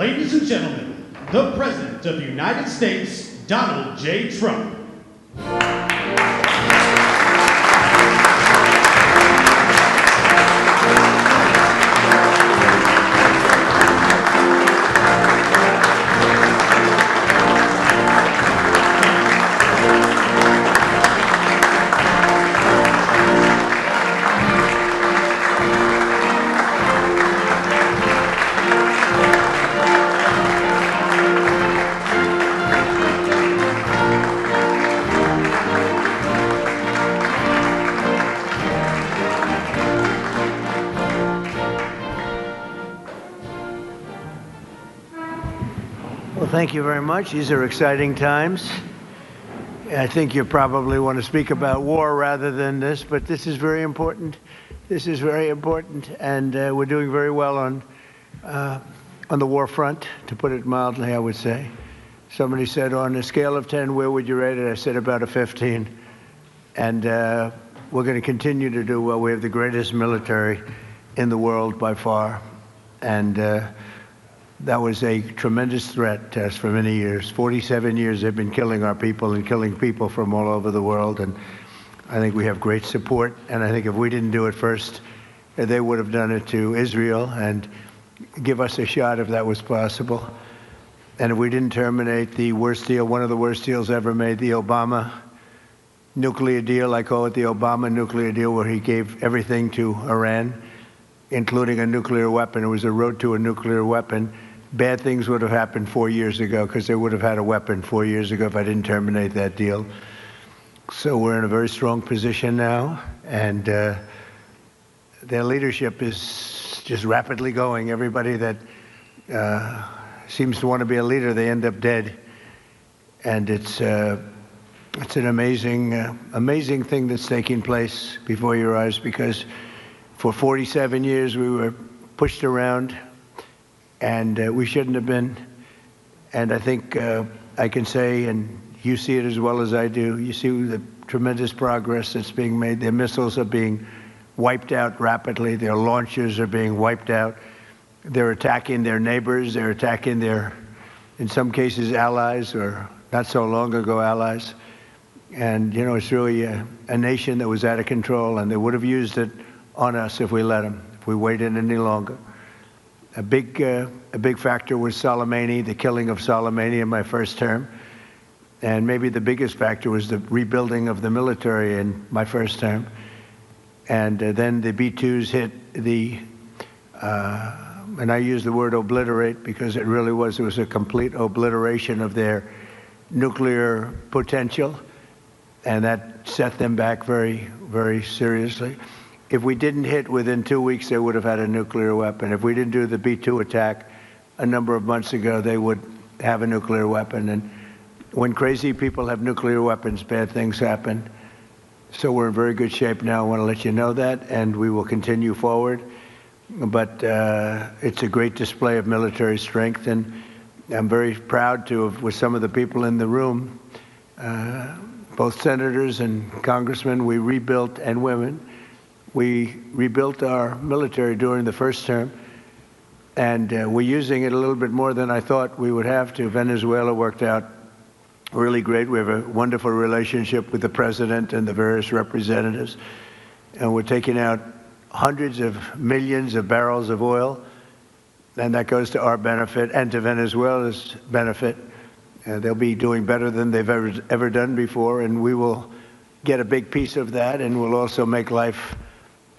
Ladies and gentlemen, the President of the United States, Donald J. Trump. Thank you very much. These are exciting times. I think you probably want to speak about war rather than this, but this is very important. This is very important, and we're doing very well on the war front, to put it mildly, I would say. Somebody said, on a scale of 10, where would you rate it? I said about a 15. And we're going to continue to do well. We have the greatest military in the world by far. And that was a tremendous threat to us for many years. 47 years they've been killing our people and killing people from all over the world. And I think we have great support. And I think if we didn't do it first, they would have done it to Israel and give us a shot if that was possible. And if we didn't terminate the worst deal, one of the worst deals ever made, the Obama nuclear deal, I call it the Obama nuclear deal, where he gave everything to Iran, including a nuclear weapon. It was a road to a nuclear weapon. Bad things would have happened 4 years ago, because they would have had a weapon 4 years ago if I didn't terminate that deal. So we're in a very strong position now, and their leadership is just rapidly going. Everybody that seems to want to be a leader, they end up dead. And it's an amazing thing that's taking place before your eyes, because for 47 years we were pushed around, and we shouldn't have been. And I think I can say, and you see it as well as I do, you see the tremendous progress that's being made. Their missiles are being wiped out rapidly. Their launchers are being wiped out. They're attacking their neighbors. They're attacking their, in some cases, allies, or not so long ago allies. And, you know, it's really a nation that was out of control, and they would have used it on us if we let them, if we waited any longer. A big factor was Soleimani, the killing of Soleimani in my first term. And maybe the biggest factor was the rebuilding of the military in my first term. And then the B-2s hit the, and I use the word obliterate because it really was, it was a complete obliteration of their nuclear potential. And that set them back very, very seriously. If we didn't hit within 2 weeks, they would have had a nuclear weapon. If we didn't do the B-2 attack a number of months ago, they would have a nuclear weapon. And when crazy people have nuclear weapons, bad things happen. So we're in very good shape now. I want to let you know that, and we will continue forward. But it's a great display of military strength, and I'm very proud to have, with some of the people in the room, both senators and congressmen, we rebuilt, and women, we rebuilt our military during the first term, and we're using it a little bit more than I thought we would have to. Venezuela worked out really great. We have a wonderful relationship with the president and the various representatives, and we're taking out hundreds of millions of barrels of oil, and that goes to our benefit and to Venezuela's benefit. They'll be doing better than they've ever done before, and we will get a big piece of that, and we'll also make life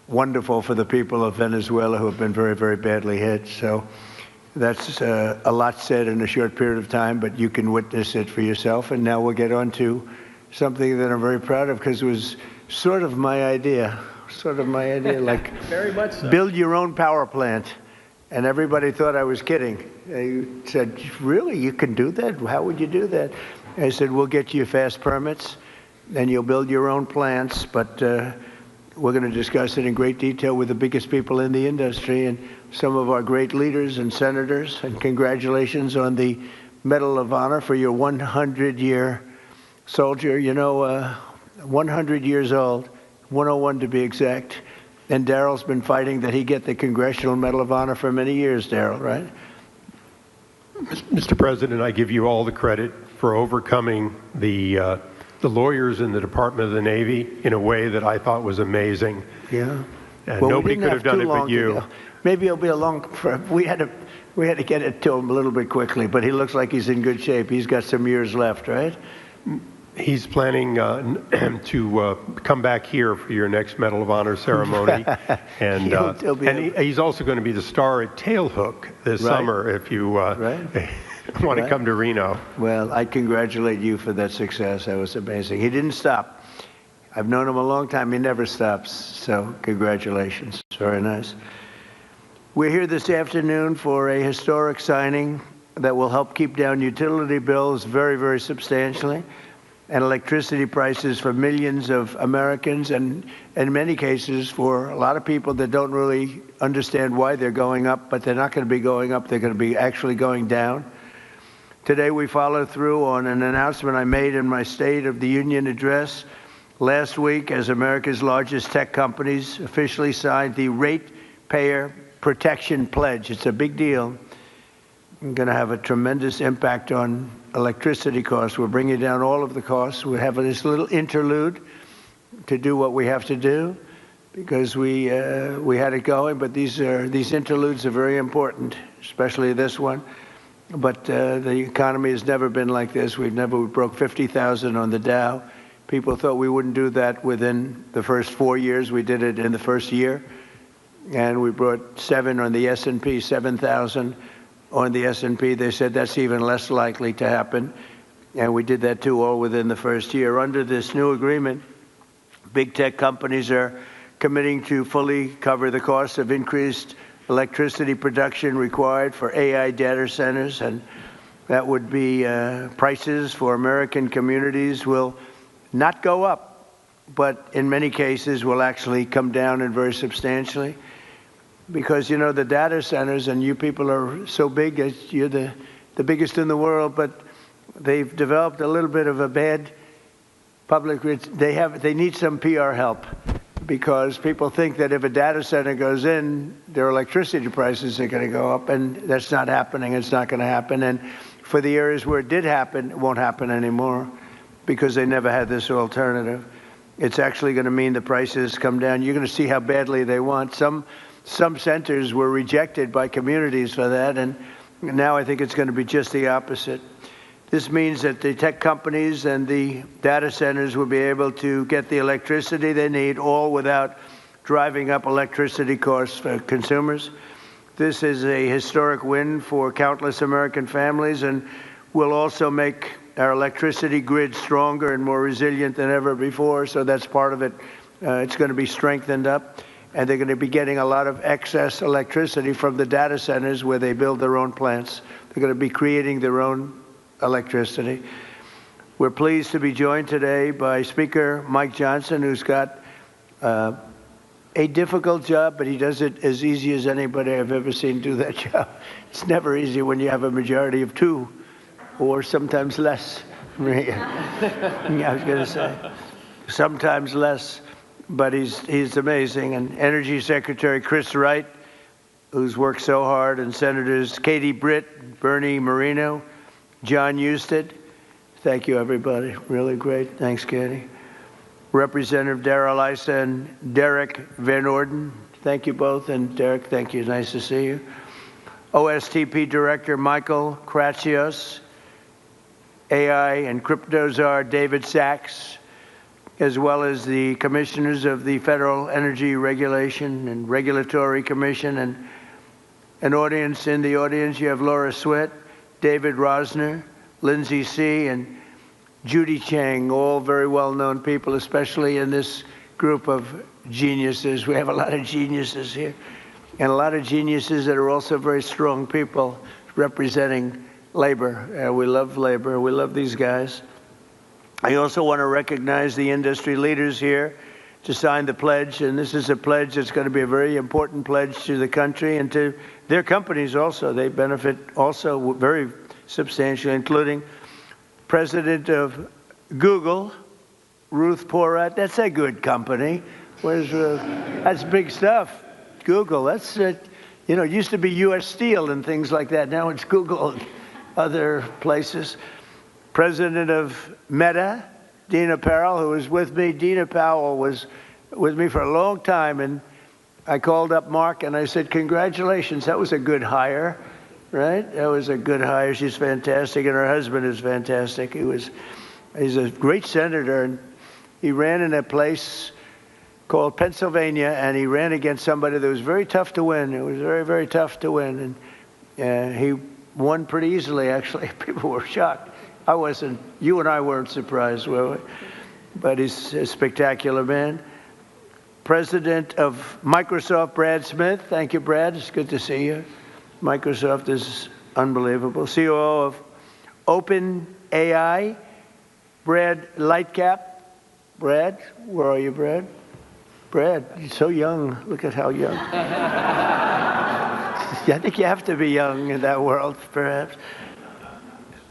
wonderful for the people of Venezuela who have been very, very badly hit. So that's a lot said in a short period of time, but you can witness it for yourself. And now we'll get on to something that I'm very proud of, because it was sort of my idea, like very much so. Build your own power plant. And everybody thought I was kidding. They said, really, you can do that? How would you do that? I said, we'll get you fast permits, and you'll build your own plants, but we're going to discuss it in great detail with the biggest people in the industry and some of our great leaders and senators. And congratulations on the Medal of Honor for your 100-year soldier. You know, 100 years old, 101 to be exact. And Daryl's been fighting that he get the Congressional Medal of Honor for many years, Daryl, right? Mr. President, I give you all the credit for overcoming the lawyers in the Department of the Navy in a way that I thought was amazing. Yeah. And Well, nobody could have done it but you. Maybe it'll be a long. We had to get it to him a little bit quickly, but he looks like he's in good shape. He's got some years left, right? He's planning to come back here for your next Medal of Honor ceremony, and he's also going to be the star at Tailhook this summer if you want to come to Reno. Well, I congratulate you for that success. That was amazing. He didn't stop. I've known him a long time. He never stops. So congratulations. Very nice. We're here this afternoon for a historic signing that will help keep down utility bills very, very substantially, and electricity prices for millions of Americans, and in many cases for a lot of people that don't really understand why they're going up, but they're not going to be going up. They're going to be actually going down. Today we follow through on an announcement I made in my State of the Union address last week as America's largest tech companies officially signed the Ratepayer Protection Pledge. It's a big deal. It's going to have a tremendous impact on electricity costs. We're bringing down all of the costs. We have this little interlude to do what we have to do because we had it going, but these interludes are very important, especially this one. But the economy has never been like this. We broke 50,000 on the Dow. People thought we wouldn't do that within the first 4 years. We did it in the first year. And we brought 7 on the S&P, 7,000 on the S&P. They said that's even less likely to happen. And we did that too, all within the first year. Under this new agreement, big tech companies are committing to fully cover the cost of increased electricity production required for AI data centers, and that would be prices for American communities will not go up, but in many cases will actually come down and very substantially. Because, you know, the data centers, and you people are so big, you're the biggest in the world, but they've developed a little bit of a bad public, they need some PR help, because people think that if a data center goes in, their electricity prices are going to go up, and that's not happening. It's not going to happen. And for the areas where it did happen, it won't happen anymore because they never had this alternative. It's actually going to mean the prices come down. You're going to see how badly they want. Some centers were rejected by communities for that, and now I think it's going to be just the opposite. This means that the tech companies and the data centers will be able to get the electricity they need, all without driving up electricity costs for consumers. This is a historic win for countless American families, and will also make our electricity grid stronger and more resilient than ever before. So that's part of it. It's going to be strengthened up, and they're going to be getting a lot of excess electricity from the data centers where they build their own plants. They're going to be creating their own electricity. We're pleased to be joined today by Speaker Mike Johnson, who's got a difficult job, but he does it as easy as anybody I've ever seen do that job. It's never easy when you have a majority of 2, or sometimes less. I was going to say, sometimes less, but he's amazing. And Energy Secretary Chris Wright, who's worked so hard, and Senators Katie Britt, Bernie Moreno, John Husted. Thank you, everybody. Really great. Thanks, Katie. Representative Darrell Issa and Derek Van Orden. Thank you both. And Derek, thank you. Nice to see you. OSTP Director Michael Kratsios, AI and crypto czar David Sachs, as well as the commissioners of the Federal Energy Regulation and Regulatory Commission, and an audience. In the audience, you have Laura Sweat, David Rosner, Lindsay C., and Judy Chang, all very well-known people, especially in this group of geniuses. We have a lot of geniuses here, and a lot of geniuses that are also very strong people representing labor. We love labor. We love these guys. I also want to recognize the industry leaders here to sign the pledge, and this is a pledge that's going to be a very important pledge to the country and to their companies also. They benefit also very substantially, including President of Google, Ruth Porat. That's a good company. That's big stuff. Google, that's, you know, it used to be U.S. Steel and things like that. Now it's Google. other places. President of Meta, Dina Powell, who was with me. Dina Powell was with me for a long time, and I called up Mark and I said, congratulations, that was a good hire, right? That was a good hire. She's fantastic, and her husband is fantastic. He's a great senator, and he ran in a place called Pennsylvania, and he ran against somebody that was very tough to win. It was very, very tough to win, and he won pretty easily, actually. People were shocked. I wasn't, you and I weren't surprised, were we? But he's a spectacular man. President of Microsoft, Brad Smith. Thank you, Brad. It's good to see you. Microsoft is unbelievable. COO of OpenAI, Brad Lightcap. Brad, where are you, Brad? Brad, you're so young. Look at how young. I think you have to be young in that world, perhaps.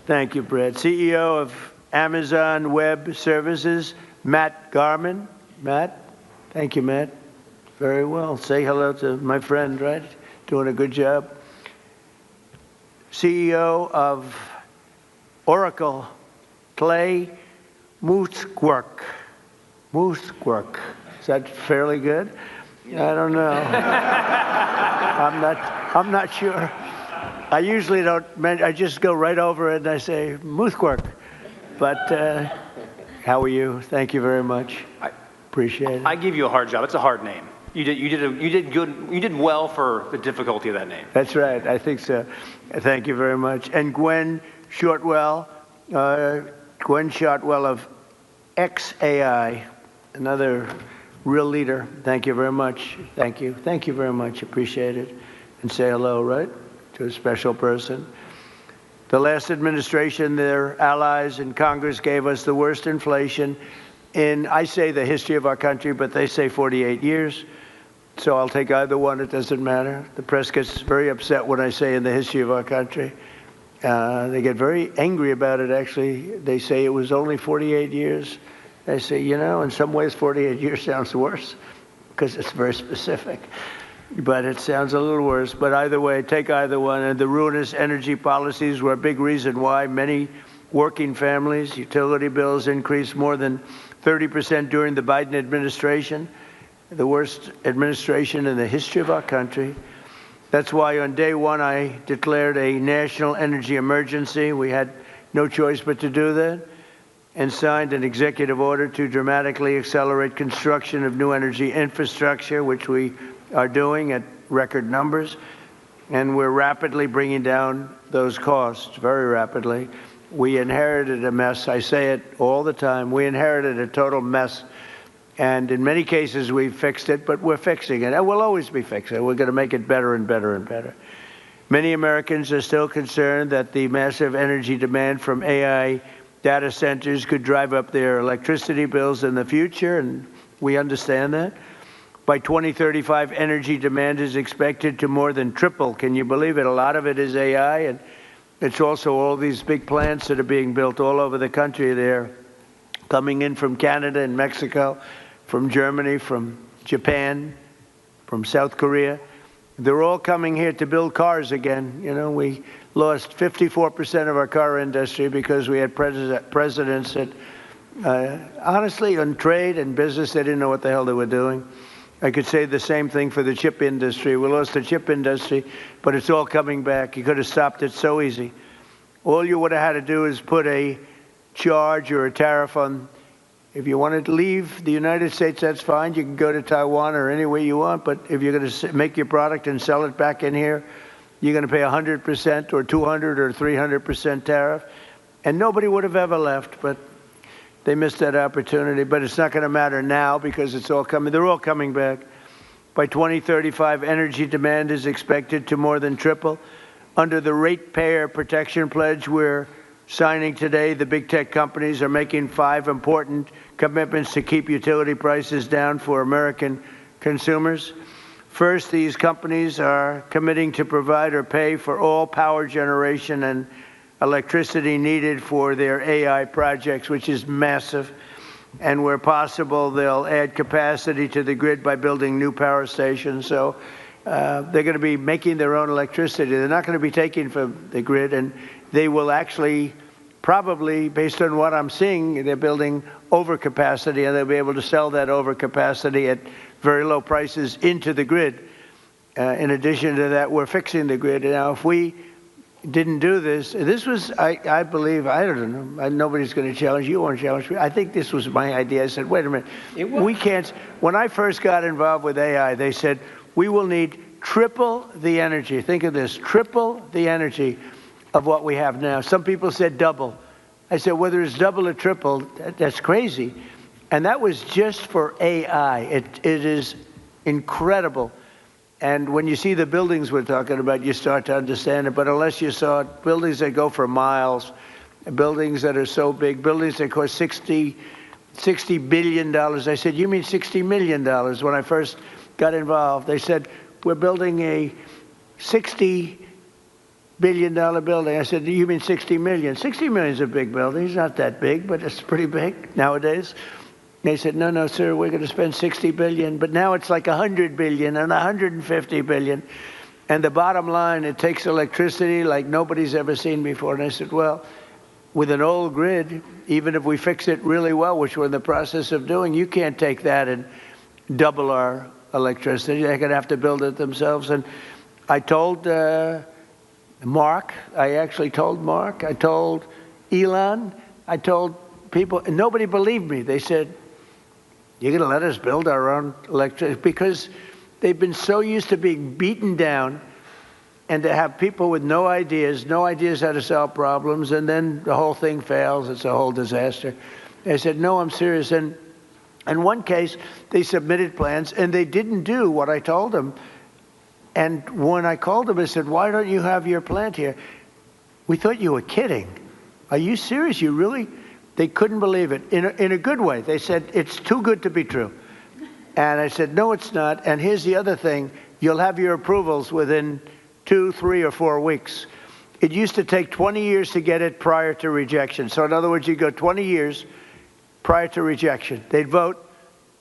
Thank you, Brad. CEO of Amazon Web Services, Matt Garman. Matt? Thank you, Matt. Very well. Say hello to my friend, right? Doing a good job. CEO of Oracle, Clay Mooskwerk. Mooskwerk. Is that fairly good? I don't know. I'm not sure. I usually don't, I just go right over it and I say, Mooskwerk. But how are you? Thank you very much. Appreciate it. I give you a hard job. It's a hard name. You did good. You did well for the difficulty of that name. That's right. I think so. Thank you very much. And Gwen Shortwell of XAI, another real leader. Thank you very much. Thank you. Thank you very much. Appreciate it. And say hello, right, to a special person. The last administration, their allies in Congress gave us the worst inflation in, I say, the history of our country, but they say 48 years. So I'll take either one. It doesn't matter. The press gets very upset when I say in the history of our country. They get very angry about it, actually. They say it was only 48 years. I say, you know, in some ways 48 years sounds worse because it's very specific. But it sounds a little worse. But either way, take either one. And the ruinous energy policies were a big reason why many working families' utility bills increased more than 30% during the Biden administration, the worst administration in the history of our country. That's why on day one I declared a national energy emergency. We had no choice but to do that, and signed an executive order to dramatically accelerate construction of new energy infrastructure, which we are doing at record numbers. And we're rapidly bringing down those costs, very rapidly. We inherited a mess. I say it all the time. We inherited a total mess. And in many cases, we fixed it, but we're fixing it. And we'll always be fixing it. We're going to make it better and better and better. Many Americans are still concerned that the massive energy demand from AI data centers could drive up their electricity bills in the future, and we understand that. By 2035, energy demand is expected to more than triple. Can you believe it? A lot of it is AI, and it's also all these big plants that are being built all over the country. They're coming in from Canada and Mexico, from Germany, from Japan, from South Korea. They're all coming here to build cars again. You know, we lost 54% of our car industry because we had presidents that, honestly, on trade and business, they didn't know what the hell they were doing. I could say the same thing for the chip industry. We lost the chip industry, but it's all coming back. You could have stopped it so easy. All you would have had to do is put a charge or a tariff on. If you wanted to leave the United States, that's fine. You can go to Taiwan or anywhere you want. But if you're going to make your product and sell it back in here, you're going to pay 100% or 200 or 300% tariff. And nobody would have ever left, but they missed that opportunity. But it's not going to matter now because it's all coming. They're all coming back. By 2035, energy demand is expected to more than triple. Under the Ratepayer Protection Pledge we're signing today, the big tech companies are making 5 important commitments to keep utility prices down for American consumers. First, these companies are committing to provide or pay for all power generation and electricity needed for their AI projects, which is massive. And where possible, they'll add capacity to the grid by building new power stations. So They're going to be making their own electricity. They're not going to be taking from the grid, and they will actually probably, based on what I'm seeing, they're building overcapacity, and they'll be able to sell that overcapacity at very low prices into the grid. In addition to that, we're fixing the grid. Now, if we didn't do this, this was, I believe, I don't know, nobody's going to challenge you, won't challenge me. I think this was my idea. I said, wait a minute, we can't, when I first got involved with AI, they said, we will need triple the energy. Think of this, triple the energy of what we have now. Some people said double. I said, whether it's double or triple, that's crazy. And that was just for AI. It is incredible. And when you see the buildings we're talking about, you start to understand it. But unless you saw it, buildings that go for miles, buildings that are so big, buildings that cost $60 billion. I said, you mean $60 million? When I first got involved, they said, we're building a $60 billion building. I said, you mean 60 million? 60 million is a big building. It's not that big, but it's pretty big nowadays. They said, no, no, sir, we're going to spend 60 billion. But now it's like 100 billion and 150 billion. And the bottom line, it takes electricity like nobody's ever seen before. And I said, well, with an old grid, even if we fix it really well, which we're in the process of doing, you can't take that and double our electricity. They're going to have to build it themselves. And I told Mark, I actually told Mark, I told Elon, I told people, and nobody believed me. They said, you're going to let us build our own electricity? Because they've been so used to being beaten down and to have people with no ideas how to solve problems, and then the whole thing fails. It's a whole disaster. They said, no, I'm serious. And in one case, they submitted plans, and they didn't do what I told them. And when I called them, I said, why don't you have your plant here? We thought you were kidding. Are you serious? You really? They couldn't believe it, in a good way. They said, it's too good to be true. And I said, no, it's not. And here's the other thing. You'll have your approvals within 2, 3, or 4 weeks. It used to take 20 years to get it prior to rejection. So in other words, you go 20 years prior to rejection. They'd vote.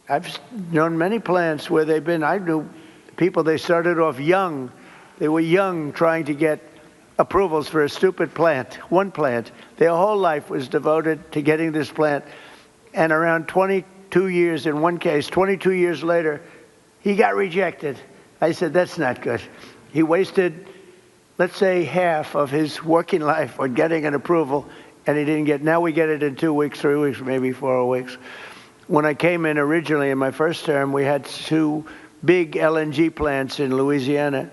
I've known many plants where they've been, I knew people, they started off young. They were young trying to get approvals for a stupid plant, one plant. Their whole life was devoted to getting this plant. And around 22 years, in one case, 22 years later, he got rejected. I said, that's not good. He wasted, let's say, half of his working life on getting an approval, and he didn't get, now we get it in 2 weeks, 3 weeks, maybe 4 weeks. When I came in originally in my first term, we had 2 big LNG plants in Louisiana.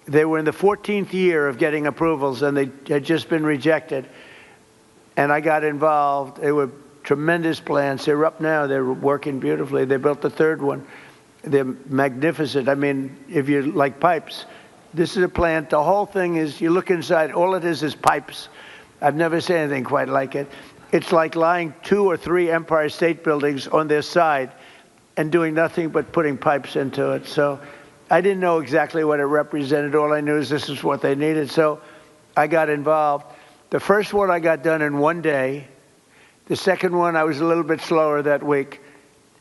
They were in the 14th year of getting approvals, and they had just been rejected. And I got involved. They were tremendous plants. They're up now. They're working beautifully. They built the 3rd one. They're magnificent. I mean, if you like pipes, this is a plant. The whole thing is, you look inside, all it is pipes. I've never seen anything quite like it. It's like lying 2 or 3 Empire State Buildings on their side and doing nothing but putting pipes into it. So I didn't know exactly what it represented. All I knew is this is what they needed. So I got involved. The first one I got done in 1 day. The second one, I was a little bit slower that week,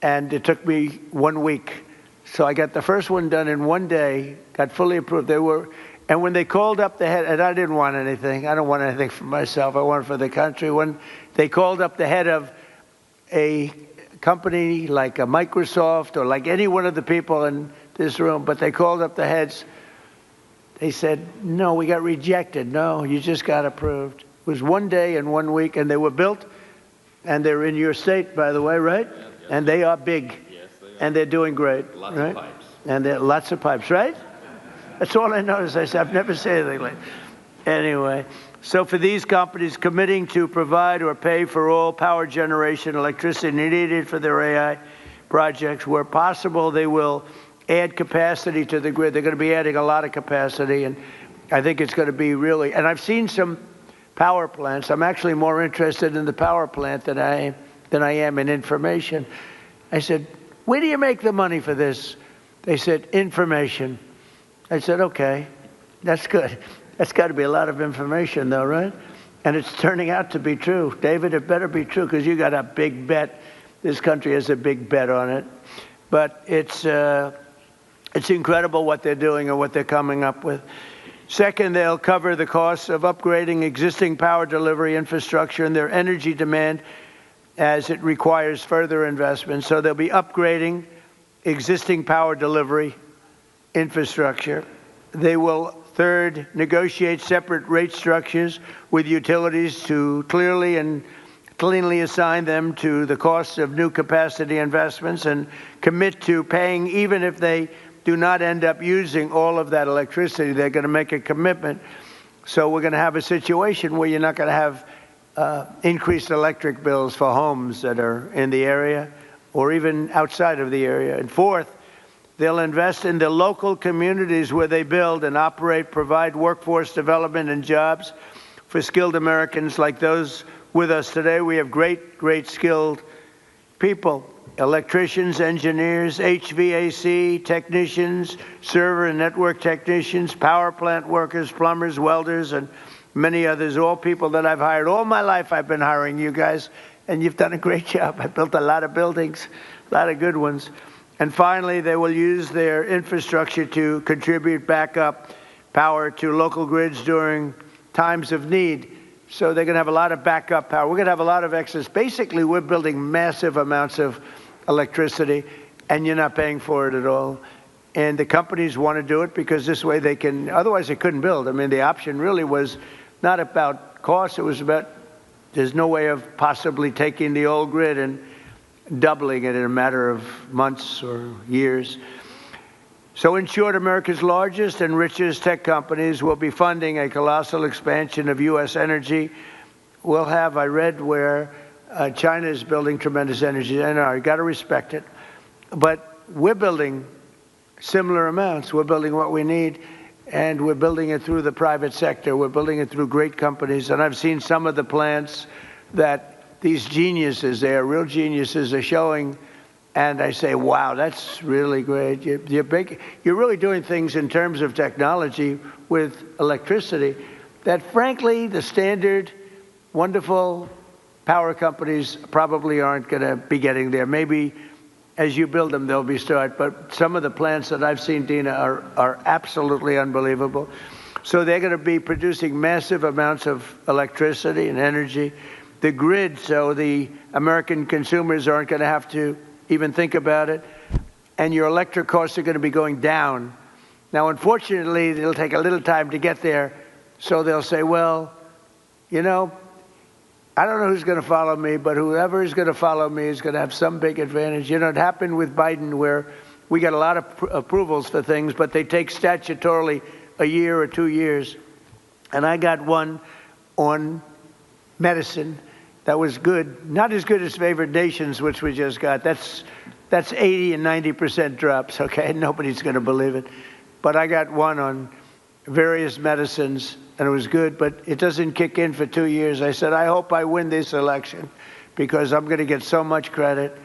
and it took me 1 week. So I got the first one done in 1 day, got fully approved. And when they called up the head, and I didn't want anything. I don't want anything for myself. I want it for the country. When they called up the head of a company like a Microsoft or like any one of the people in this room, but they called up the heads. They said, no, we got rejected. No, you just got approved. It was 1 day and 1 week, and they were built, and they're in your state, by the way, right? Yes, yes. And they are big. Yes, they are. And they're doing great. Lots right? of pipes. And there are lots of pipes, right? That's all I noticed. I said, I've never seen anything like that. Anyway, so for these companies committing to provide or pay for all power generation electricity needed for their AI projects, where possible, they will add capacity to the grid. They're going to be adding a lot of capacity, and I think it's going to be really, and I've seen some power plants. I'm actually more interested in the power plant than I am in information. I said, where do you make the money for this? They said, information. I said, okay, that's good. That's got to be a lot of information though, right? And it's turning out to be true. David, it better be true, because you got a big bet. This country has a big bet on it. But it's It's incredible what they're doing and what they're coming up with. Second, they'll cover the costs of upgrading existing power delivery infrastructure and their energy demand as it requires further investment. So they'll be upgrading existing power delivery infrastructure. They will, third, negotiate separate rate structures with utilities to clearly and cleanly assign them to the costs of new capacity investments and commit to paying even if they do not end up using all of that electricity. They're going to make a commitment. So we're going to have a situation where you're not going to have increased electric bills for homes that are in the area or even outside of the area. And fourth, they'll invest in the local communities where they build and operate, provide workforce development and jobs for skilled Americans like those with us today. We have great skilled people. Electricians, engineers, HVAC technicians, server and network technicians, power plant workers, plumbers, welders, and many others, all people that I've hired. All my life I've been hiring you guys, and you've done a great job. I've built a lot of buildings, a lot of good ones. And finally, they will use their infrastructure to contribute backup power to local grids during times of need. So they're going to have a lot of backup power. We're going to have a lot of excess. Basically, we're building massive amounts of electricity, and you're not paying for it at all. And the companies want to do it because this way they can, otherwise they couldn't build. I mean, the option really was not about cost. It was about there's no way of possibly taking the old grid and doubling it in a matter of months or years. So in short, America's largest and richest tech companies will be funding a colossal expansion of U.S. energy. We'll have, I read where China is building tremendous energy, and I got to respect it. But we're building similar amounts. We're building what we need, and we're building it through the private sector. We're building it through great companies, and I've seen some of the plants that these geniuses, they are real geniuses, are showing. And I say, wow, that's really great. You're really doing things in terms of technology with electricity that, frankly, the standard, wonderful power companies probably aren't going to be getting there. Maybe as you build them, they'll be started. But some of the plants that I've seen, Dina, are absolutely unbelievable. So they're going to be producing massive amounts of electricity and energy. The grid, so the American consumers aren't going to have to even think about it, and your electric costs are going to be going down. Now, unfortunately, it'll take a little time to get there, so they'll say, well, you know, I don't know who's going to follow me, but whoever is going to follow me is going to have some big advantage. You know, it happened with Biden where we got a lot of approvals for things, but they take statutorily a year or 2 years. And I got one on medicine that was good, not as good as favored nations, which we just got. That's 80 and 90% drops, okay? Nobody's going to believe it. But I got one on various medicines, and it was good, but it doesn't kick in for 2 years. I said, I hope I win this election because I'm going to get so much credit.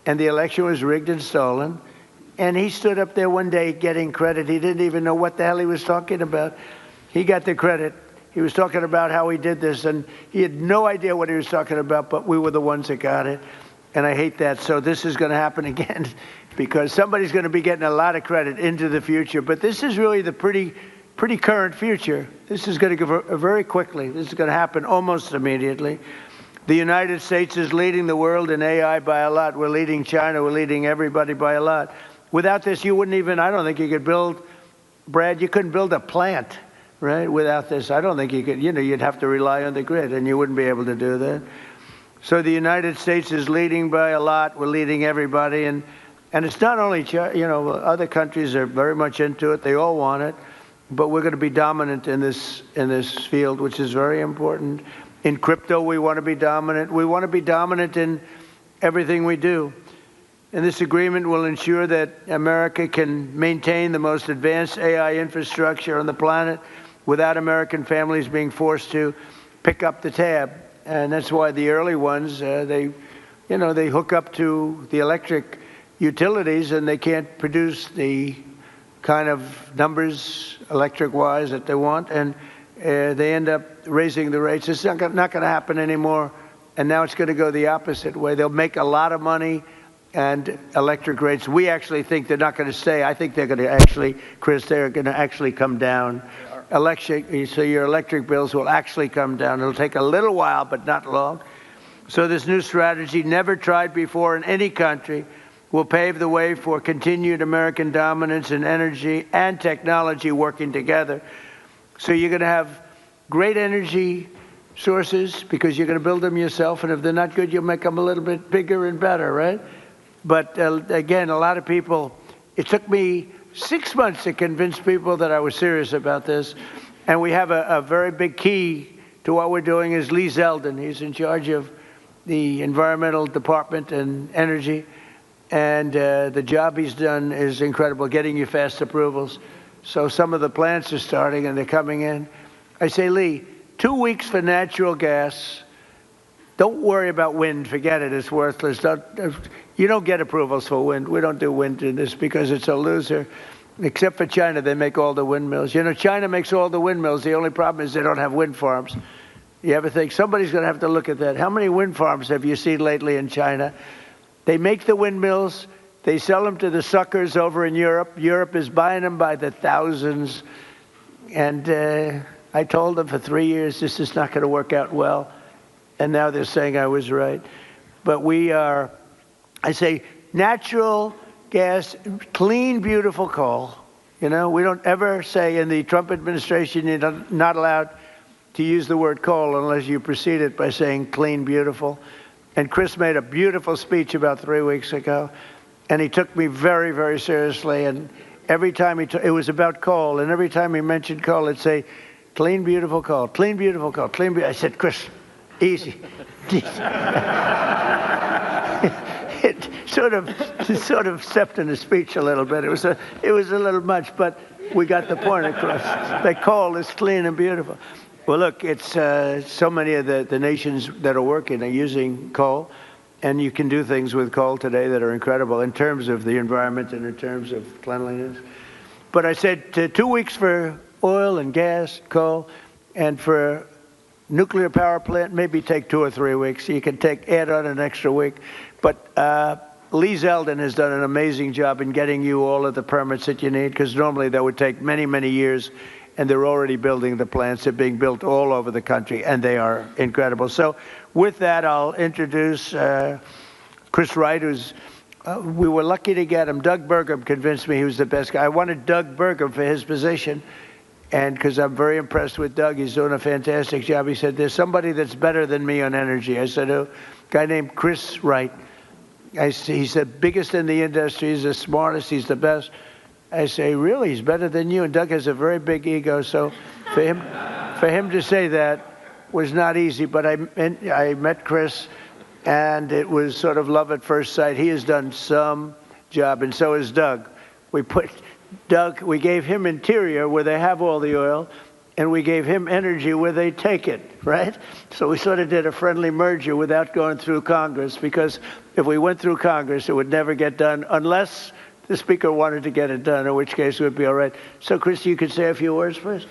And the election was rigged and stolen. And he stood up there one day getting credit. He didn't even know what the hell he was talking about. He got the credit. He was talking about how he did this, and he had no idea what he was talking about, but we were the ones that got it. And I hate that. So this is going to happen again because somebody's going to be getting a lot of credit into the future. But this is really the pretty current future. This is going to go very quickly. This is going to happen almost immediately. The United States is leading the world in AI by a lot. We're leading China. We're leading everybody by a lot. Without this, you wouldn't even, I don't think you could build, Brad, you couldn't build a plant, right? Without this, I don't think you could, you'd have to rely on the grid, and you wouldn't be able to do that. So the United States is leading by a lot. We're leading everybody. And it's not only, other countries are very much into it. They all want it. But we're going to be dominant in this field, which is very important. In crypto, we want to be dominant. We want to be dominant in everything we do. And this agreement will ensure that America can maintain the most advanced AI infrastructure on the planet without American families being forced to pick up the tab. And that's why the early ones, they hook up to the electric utilities and they can't produce the kind of numbers electric-wise that they want, and they end up raising the rates. It's not going to happen anymore, and now it's going to go the opposite way. They'll make a lot of money and electric rates. We actually think they're not going to stay. I think they're going to actually, Chris, they're going to actually come down. So your electric bills will actually come down. It'll take a little while, but not long. So this new strategy, never tried before in any country, will pave the way for continued American dominance in energy and technology working together. So you're going to have great energy sources because you're going to build them yourself, and if they're not good, you'll make them a little bit bigger and better, right? But again, a lot of people, it took me 6 months to convince people that I was serious about this, and we have a very big key to what we're doing is Lee Zeldin. He's in charge of the environmental department and energy, and the job he's done is incredible, getting you fast approvals. So some of the plants are starting and they're coming in. I say, Lee, 2 weeks for natural gas. Don't worry about wind. Forget it. It's worthless. You don't get approvals for wind. We don't do wind in this because it's a loser. Except for China, they make all the windmills. You know, China makes all the windmills. The only problem is they don't have wind farms. You ever think somebody's going to have to look at that? How many wind farms have you seen lately in China? They make the windmills. They sell them to the suckers over in Europe. Europe is buying them by the thousands. And I told them for 3 years, this is not going to work out well. And now they're saying I was right. But we are, I say, natural gas, clean, beautiful coal. You know, we don't ever say in the Trump administration you're not allowed to use the word coal unless you precede it by saying clean, beautiful. And Chris made a beautiful speech about 3 weeks ago, and he took me very, very seriously. And every time it was about coal, and every time he mentioned coal, it'd say, clean, beautiful coal, clean, beautiful coal, clean, beautiful. I said, Chris, easy. It sort of stepped in the speech a little bit. It was a little much, but we got the point across. That coal is clean and beautiful. Well, look, it's so many of the nations that are working are using coal, and you can do things with coal today that are incredible in terms of the environment and in terms of cleanliness. But I said 2 weeks for oil and gas, coal, and for nuclear power plant, maybe take 2 or 3 weeks. You can add on an extra week. But Lee Zeldin has done an amazing job in getting you all of the permits that you need, because normally that would take many, many years. And they're already building the plants. They're being built all over the country, and they are incredible. So with that, I'll introduce Chris Wright, who's, we were lucky to get him. Doug Burgum convinced me he was the best guy. I wanted Doug Burgum for his position, and because I'm very impressed with Doug. He's doing a fantastic job. He said, there's somebody that's better than me on energy. I said, oh, a guy named Chris Wright. He's the biggest in the industry. He's the smartest. He's the best. I say, really? He's better than you? And Doug has a very big ego, so for him to say that was not easy. But I met Chris, and it was sort of love at first sight. He has done some job, and so has Doug. We gave him interior where they have all the oil, and we gave him energy where they take it, right? So we sort of did a friendly merger without going through Congress, because if we went through Congress, it would never get done unless the Speaker wanted to get it done, in which case it would be all right. So, Chris, you could say a few words, please.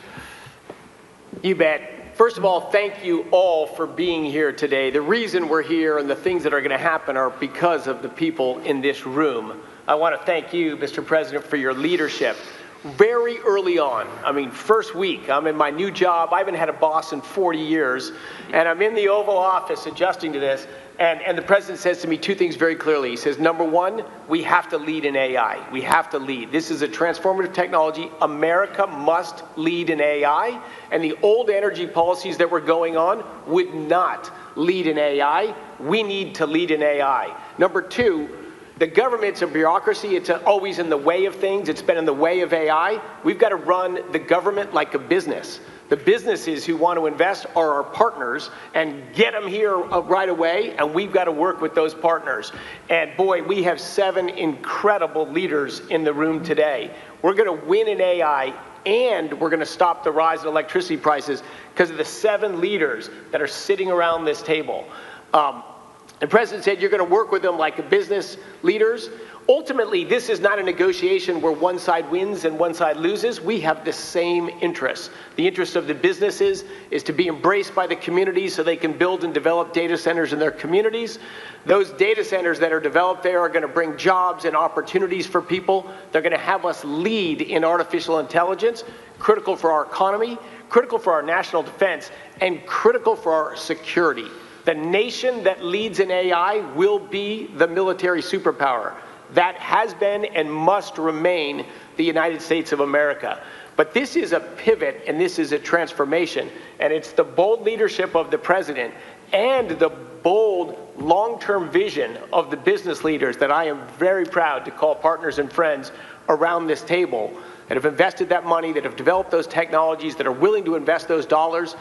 You bet. First of all, thank you all for being here today. The reason we're here and the things that are going to happen are because of the people in this room. I want to thank you, Mr. President, for your leadership. Very early on, I mean, first week, I'm in my new job. I haven't had a boss in 40 years, and I'm in the Oval Office adjusting to this. And the president says to me 2 things very clearly. He says, number one, we have to lead in AI. We have to lead. This is a transformative technology. America must lead in AI. And the old energy policies that were going on would not lead in AI. We need to lead in AI. Number 2, the government's a bureaucracy. It's always in the way of things. It's been in the way of AI. We've got to run the government like a business. The businesses who want to invest are our partners, and get them here right away, and we've got to work with those partners. And boy, we have 7 incredible leaders in the room today. We're going to win in AI, and we're going to stop the rise in electricity prices because of the 7 leaders that are sitting around this table. The president said you're going to work with them like business leaders. Ultimately, this is not a negotiation where one side wins and one side loses. We have the same interests. The interest of the businesses is to be embraced by the communities so they can build and develop data centers in their communities. Those data centers that are developed there are going to bring jobs and opportunities for people. They're going to have us lead in artificial intelligence, critical for our economy, critical for our national defense, and critical for our security. The nation that leads in AI will be the military superpower. That has been and must remain the United States of America. But this is a pivot and this is a transformation. And it's the bold leadership of the president and the bold long-term vision of the business leaders that I am very proud to call partners and friends around this table that have invested that money, that have developed those technologies, that are willing to invest those dollars,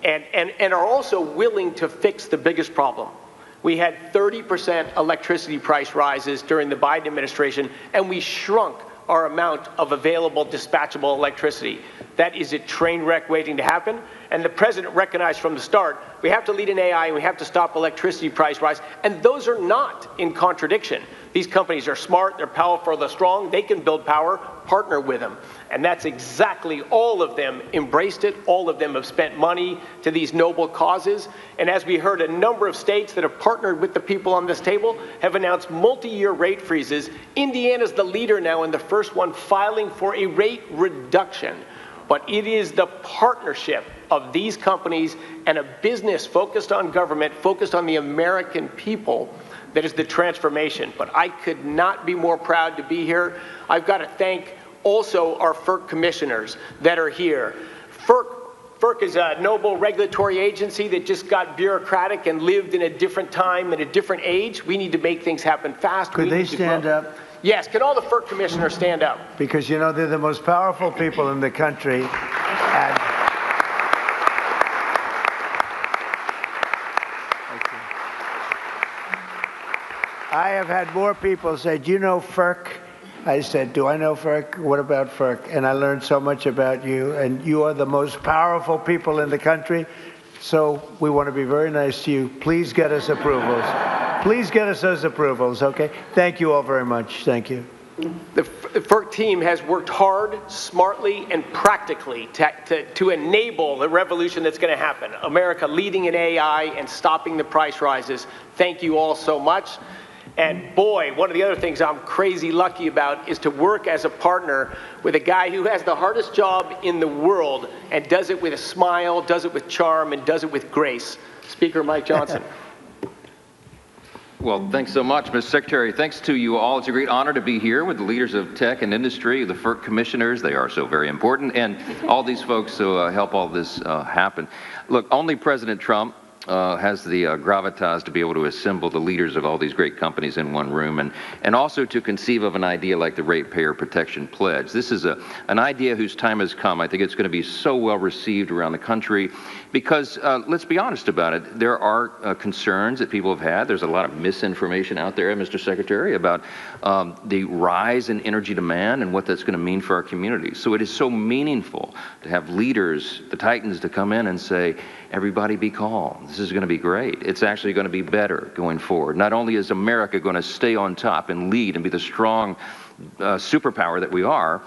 and are also willing to fix the biggest problem. We had 30% electricity price rises during the Biden administration, and we shrunk our amount of available dispatchable electricity. That is a train wreck waiting to happen, and the president recognized from the start, we have to lead in AI and we have to stop electricity price rise, and those are not in contradiction. These companies are smart, they're powerful, they're strong, they can build power, partner with them. And that's exactly, all of them embraced it, all of them have spent money to these noble causes. And as we heard, a number of states that have partnered with the people on this table have announced multi-year rate freezes. Indiana's the leader now and the first one filing for a rate reduction. But it is the partnership of these companies and a business focused on government, focused on the American people, that is the transformation. But I could not be more proud to be here. I've got to thank also our FERC commissioners that are here. FERC is a noble regulatory agency that just got bureaucratic and lived in a different time and a different age. We need to make things happen fast. Could they stand up? Yes, can all the FERC commissioners stand up? Because, you know, they're the most powerful people in the country. And I have had more people say, do you know FERC? I said, do I know FERC? What about FERC? And I learned so much about you, and you are the most powerful people in the country. So we want to be very nice to you. Please get us approvals. Please get us those approvals, okay? Thank you all very much. Thank you. The FERC team has worked hard, smartly, and practically to enable the revolution that's going to happen. America leading in AI and stopping the price rises. Thank you all so much. And boy, one of the other things I'm crazy lucky about is to work as a partner with a guy who has the hardest job in the world and does it with a smile, does it with charm, and does it with grace. Speaker Mike Johnson. Well, thanks so much, Mr. Secretary. Thanks to you all. It's a great honor to be here with the leaders of tech and industry, the FERC commissioners. They are so very important, and all these folks who help all this happen. Look, only President Trump has the gravitas to be able to assemble the leaders of all these great companies in one room, and also to conceive of an idea like the Ratepayer Protection Pledge. This is an idea whose time has come. I think it's going to be so well received around the country because, let's be honest about it, there are concerns that people have had. There's a lot of misinformation out there, Mr. Secretary, about the rise in energy demand and what that's going to mean for our communities. So it is so meaningful to have leaders, the titans, to come in and say, everybody be calm. This is going to be great. It's actually going to be better going forward. Not only is America going to stay on top and lead and be the strong superpower that we are,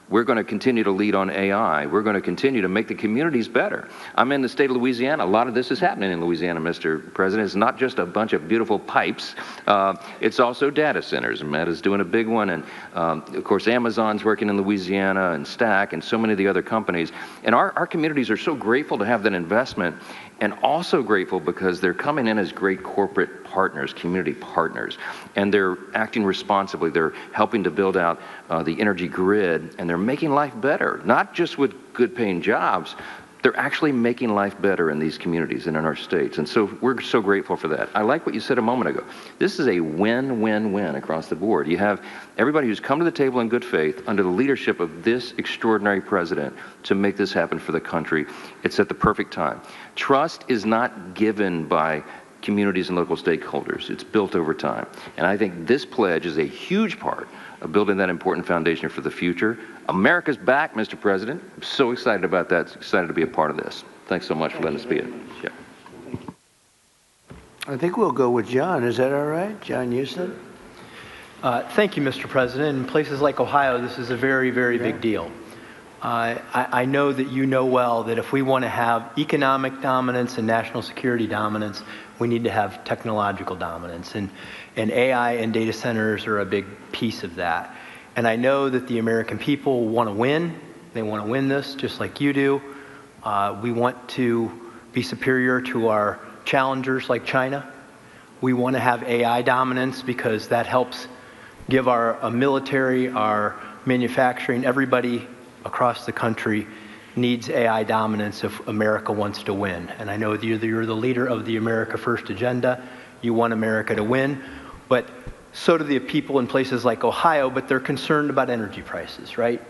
we're going to continue to lead on AI. We're going to continue to make the communities better. I'm in the state of Louisiana. A lot of this is happening in Louisiana, Mr. President. It's not just a bunch of beautiful pipes. It's also data centers. Meta's doing a big one. And, of course, Amazon's working in Louisiana, and Stack, and so many of the other companies. And our communities are so grateful to have that investment, and also grateful because they're coming in as great corporate partners, community partners, and they're acting responsibly. They're helping to build out the energy grid, and they're making life better, not just with good-paying jobs. They're actually making life better in these communities and in our states, and so we're so grateful for that. I like what you said a moment ago. This is a win-win-win across the board. You have everybody who's come to the table in good faith under the leadership of this extraordinary president to make this happen for the country. It's at the perfect time. Trust is not given by communities and local stakeholders. It's built over time. And I think this pledge is a huge part of building that important foundation for the future. America's back, Mr. President. I'm so excited about that. Excited to be a part of this. Thanks so much for letting us be it. Yeah. I think we'll go with John. Is that all right? John Houston? Thank you, Mr. President. In places like Ohio, this is a very, very big deal. I know that you know well that if we want to have economic dominance and national security dominance, we need to have technological dominance. And AI and data centers are a big piece of that. And I know that the American people want to win. They want to win this just like you do. We want to be superior to our challengers like China. We want to have AI dominance because that helps give our military, our manufacturing, everybody across the country needs AI dominance if America wants to win. And I know that you're the leader of the America First agenda. You want America to win, but so do the people in places like Ohio, but they're concerned about energy prices, right?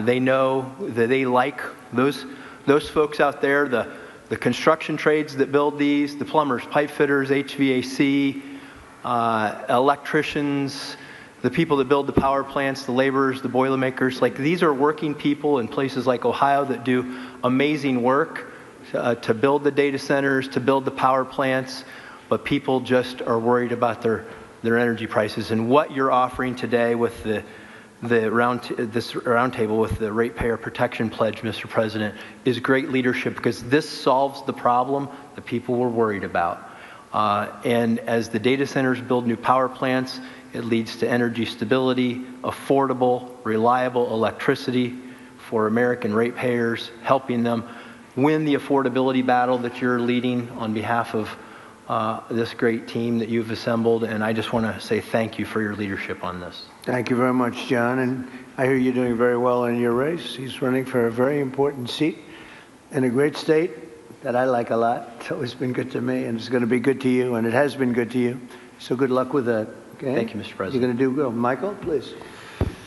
They know that they like those folks out there, the construction trades that build these, the plumbers, pipe fitters, HVAC, electricians, the people that build the power plants, the laborers, the boilermakers. Like, these are working people in places like Ohio that do amazing work to build the data centers, to build the power plants, but people just are worried about their energy prices. And what you're offering today with this roundtable with the Ratepayer Protection Pledge, Mr. President, is great leadership because this solves the problem that people were worried about. And as the data centers build new power plants, it leads to energy stability, affordable, reliable electricity for American ratepayers, helping them win the affordability battle that you're leading on behalf of this great team that you've assembled. And I just want to say thank you for your leadership on this. Thank you very much, John. And I hear you're doing very well in your race. He's running for a very important seat in a great state that I like a lot. It's always been good to me, and it's going to be good to you, and it has been good to you. So good luck with that. Okay? Thank you, Mr. President. You're going to do good. Michael, please.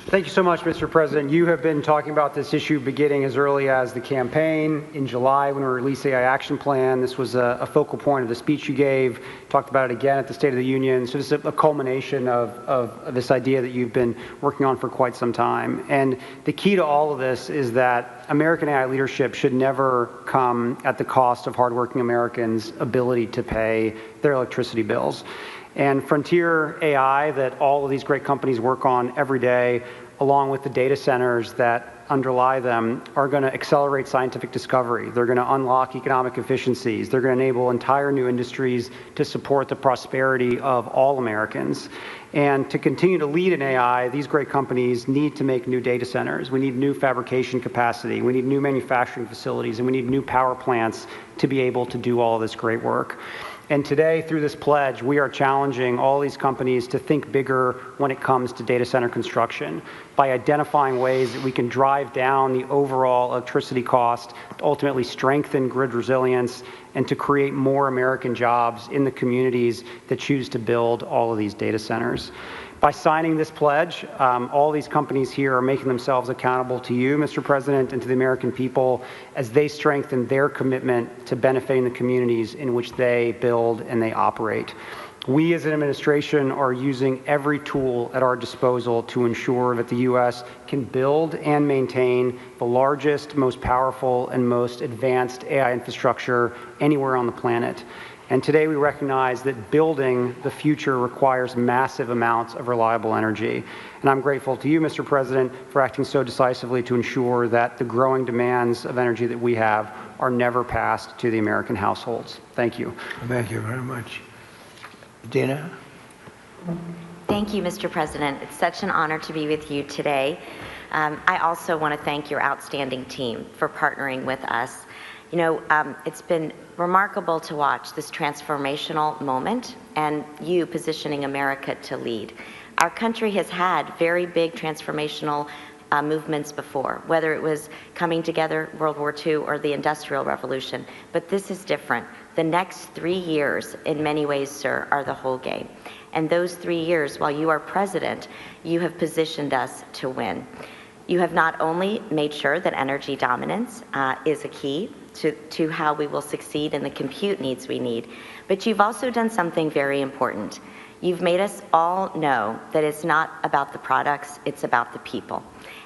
Thank you so much, Mr. President. You have been talking about this issue beginning as early as the campaign. In July, when we released the AI Action Plan, this was a focal point of the speech you gave. Talked about it again at the State of the Union. So this is a culmination of this idea that you've been working on for quite some time. And the key to all of this is that American AI leadership should never come at the cost of hardworking Americans' ability to pay their electricity bills. And Frontier AI that all of these great companies work on every day, along with the data centers that underlie them, are going to accelerate scientific discovery. They're going to unlock economic efficiencies. They're going to enable entire new industries to support the prosperity of all Americans. And to continue to lead in AI, these great companies need to make new data centers. We need new fabrication capacity. We need new manufacturing facilities, and we need new power plants to be able to do all of this great work. And today, through this pledge, we are challenging all these companies to think bigger when it comes to data center construction by identifying ways that we can drive down the overall electricity cost, to ultimately strengthen grid resilience, and to create more American jobs in the communities that choose to build all of these data centers. By signing this pledge, all these companies here are making themselves accountable to you, Mr. President, and to the American people as they strengthen their commitment to benefiting the communities in which they build and they operate. We as an administration are using every tool at our disposal to ensure that the U.S. can build and maintain the largest, most powerful, and most advanced AI infrastructure anywhere on the planet. And today we recognize that building the future requires massive amounts of reliable energy. And I'm grateful to you, Mr. President, for acting so decisively to ensure that the growing demands of energy that we have are never passed to the American households. Thank you. Thank you very much. Dina? Thank you, Mr. President. It's such an honor to be with you today. I also want to thank your outstanding team for partnering with us. You know, it's been remarkable to watch this transformational moment and you positioning America to lead. Our country has had very big transformational movements before, whether it was coming together, World War II, or the Industrial Revolution. But this is different. The next 3 years, in many ways, sir, are the whole game. And those 3 years, while you are president, you have positioned us to win. You have not only made sure that energy dominance is a key to how we will succeed in the compute needs we need, but you've also done something very important. You've made us all know that it's not about the products, it's about the people.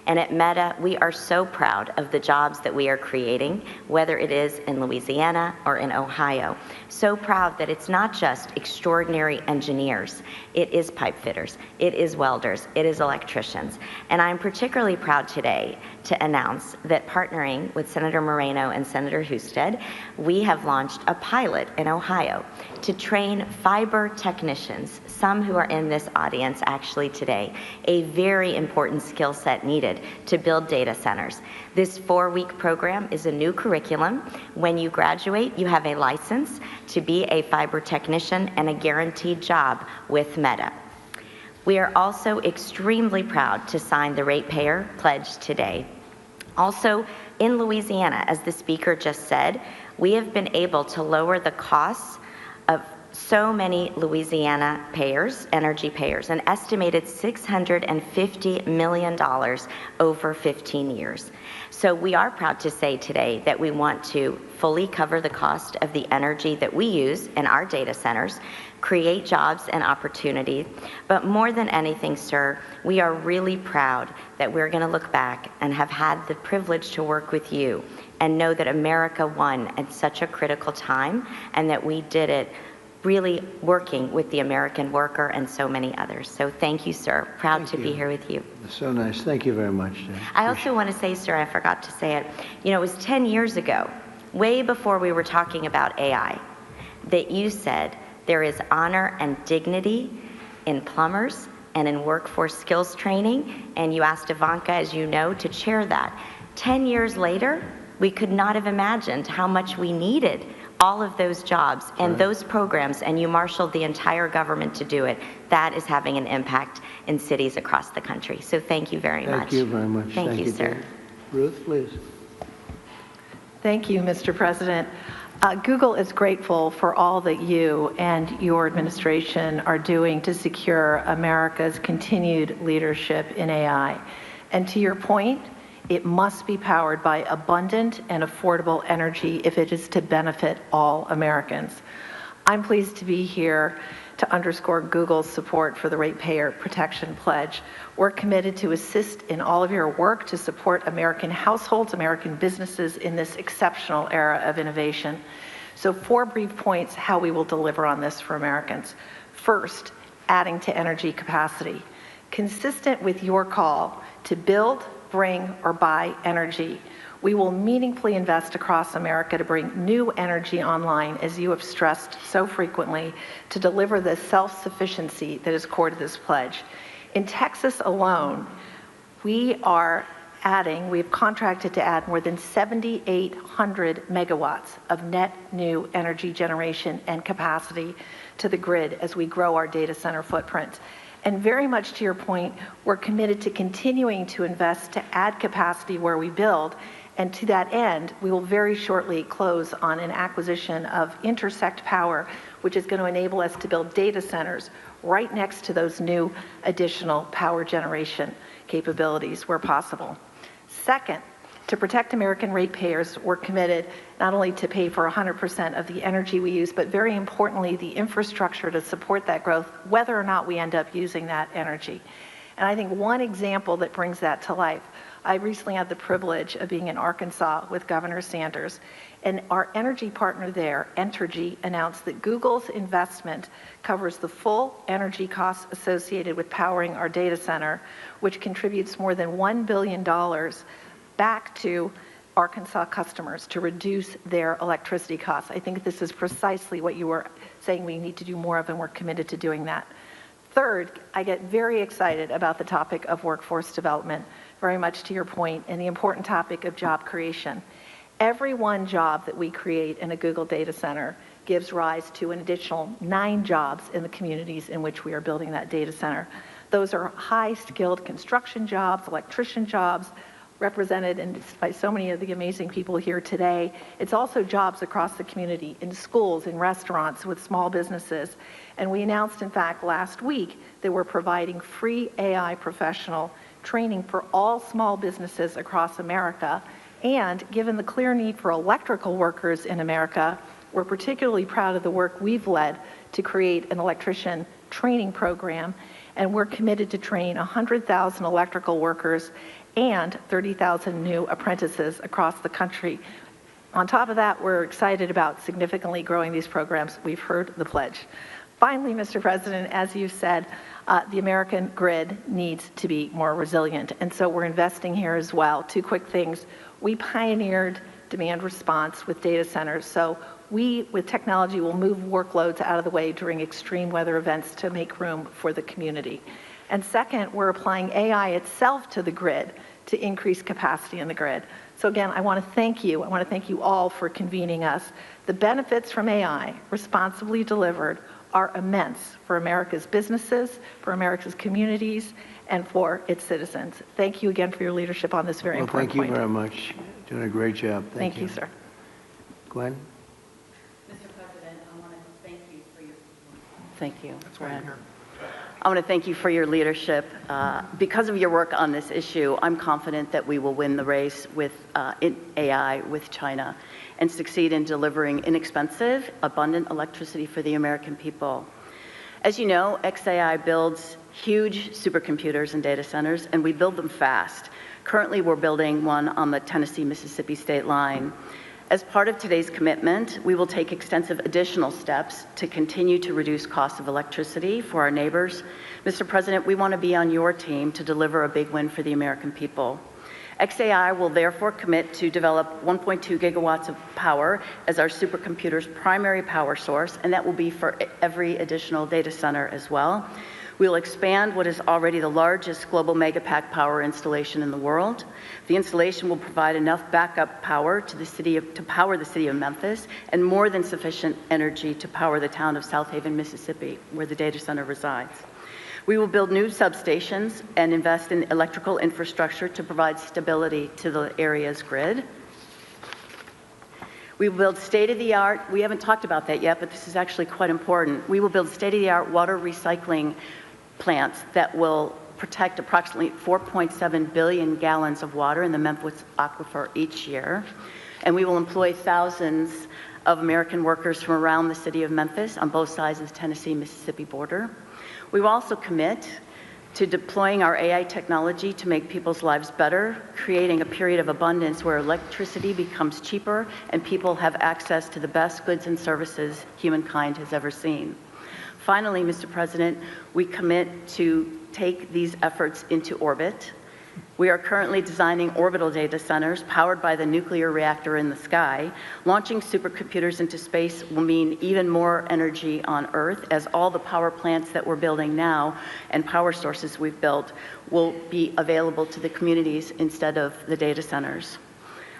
And at Meta, we are so proud of the jobs that we are creating, whether it is in Louisiana or in Ohio. So proud that it's not just extraordinary engineers, it is pipe fitters, it is welders, it is electricians. And I'm particularly proud today to announce that partnering with Senator Moreno and Senator Husted, we have launched a pilot in Ohio to train fiber technicians, some who are in this audience actually today, a very important skill set needed to build data centers. This 4-week program is a new curriculum. When you graduate, you have a license to be a fiber technician and a guaranteed job with Meta. We are also extremely proud to sign the Ratepayer Pledge today. Also, in Louisiana, as the speaker just said, we have been able to lower the costs of so many Louisiana payers, energy payers, an estimated $650 million over 15 years. So we are proud to say today that we want to fully cover the cost of the energy that we use in our data centers, create jobs and opportunity. But more than anything, sir, we are really proud that we're going to look back and have had the privilege to work with you and know that America won at such a critical time and that we did it really working with the American worker and so many others. So thank you, sir. Proud to be here with you. So nice. Thank you very much, Jen. I also want to say, sir, I forgot to say it, you know, it was 10 years ago, way before we were talking about AI, that you said there is honor and dignity in plumbers and in workforce skills training, and you asked Ivanka, as you know, to chair that. 10 years later, we could not have imagined how much we needed all of those jobs and those programs, and you marshaled the entire government to do it. That is having an impact in cities across the country. So thank you very much. Thank you very much. Thank you, sir. Dan. Ruth, please. Thank you, Mr. President. Google is grateful for all that you and your administration are doing to secure America's continued leadership in AI. And to your point, it must be powered by abundant and affordable energy if it is to benefit all Americans. I'm pleased to be here to underscore Google's support for the Ratepayer Protection Pledge. We're committed to assist in all of your work to support American households, American businesses in this exceptional era of innovation. So 4 brief points how we will deliver on this for Americans. First, adding to energy capacity. Consistent with your call to build, bring, or buy energy, we will meaningfully invest across America to bring new energy online, as you have stressed so frequently, to deliver the self-sufficiency that is core to this pledge. In Texas alone, we've contracted to add more than 7,800 megawatts of net new energy generation and capacity to the grid as we grow our data center footprint. And very much to your point, we're committed to continuing to invest to add capacity where we build. And to that end, we will very shortly close on an acquisition of Intersect Power, which is going to enable us to build data centers right next to those new additional power generation capabilities where possible. Second, to protect American ratepayers, we're committed not only to pay for 100% of the energy we use, but very importantly, the infrastructure to support that growth, whether or not we end up using that energy. And I think one example that brings that to life, I recently had the privilege of being in Arkansas with Governor Sanders, and our energy partner there, Entergy, announced that Google's investment covers the full energy costs associated with powering our data center, which contributes more than $1 billion back to Arkansas customers to reduce their electricity costs. I think this is precisely what you were saying we need to do more of, and we're committed to doing that. Third, I get very excited about the topic of workforce development, very much to your point, and the important topic of job creation. Every one job that we create in a Google data center gives rise to an additional 9 jobs in the communities in which we are building that data center. Those are high-skilled construction jobs, electrician jobs, represented by so many of the amazing people here today. It's also jobs across the community, in schools, in restaurants, with small businesses. And we announced, in fact, last week that we're providing free AI professional training for all small businesses across America. And given the clear need for electrical workers in America, we're particularly proud of the work we've led to create an electrician training program. And we're committed to train 100,000 electrical workers and 30,000 new apprentices across the country. On top of that, we're excited about significantly growing these programs. We've heard the pledge. Finally, Mr. President, as you said, the American grid needs to be more resilient, and so we're investing here as well. Two quick things. We pioneered demand response with data centers, so we, with technology, will move workloads out of the way during extreme weather events to make room for the community. And second, we're applying AI itself to the grid to increase capacity in the grid. So again, I want to thank you. I want to thank you all for convening us. The benefits from AI, responsibly delivered, are immense for America's businesses, for America's communities, and for its citizens. Thank you again for your leadership on this very important point. Thank you very much. Doing a great job. Thank you, sir. Gwen? Mr. President, I want to thank you for your... Thank you, Brad. I want to thank you for your leadership. Because of your work on this issue, I'm confident that we will win the race with AI with China and succeed in delivering inexpensive, abundant electricity for the American people. As you know, XAI builds huge supercomputers and data centers, and we build them fast. Currently, we're building one on the Tennessee-Mississippi state line. As part of today's commitment, we will take extensive additional steps to continue to reduce costs of electricity for our neighbors. Mr. President, we want to be on your team to deliver a big win for the American people. XAI will therefore commit to develop 1.2 gigawatts of power as our supercomputer's primary power source, and that will be for every additional data center as well. We'll expand what is already the largest global megapack power installation in the world. The installation will provide enough backup power to power the city of Memphis, and more than sufficient energy to power the town of South Haven, Mississippi, where the data center resides. We will build new substations and invest in electrical infrastructure to provide stability to the area's grid. We will build state-of-the-art, we haven't talked about that yet, but this is actually quite important. We will build state-of-the-art water recycling plants that will protect approximately 4.7 billion gallons of water in the Memphis aquifer each year. And we will employ thousands of American workers from around the city of Memphis on both sides of the Tennessee-Mississippi border. We will also commit to deploying our AI technology to make people's lives better, creating a period of abundance where electricity becomes cheaper and people have access to the best goods and services humankind has ever seen. Finally, Mr. President, we commit to take these efforts into orbit. We are currently designing orbital data centers powered by the nuclear reactor in the sky. Launching supercomputers into space will mean even more energy on Earth, as all the power plants that we're building now and power sources we've built will be available to the communities instead of the data centers.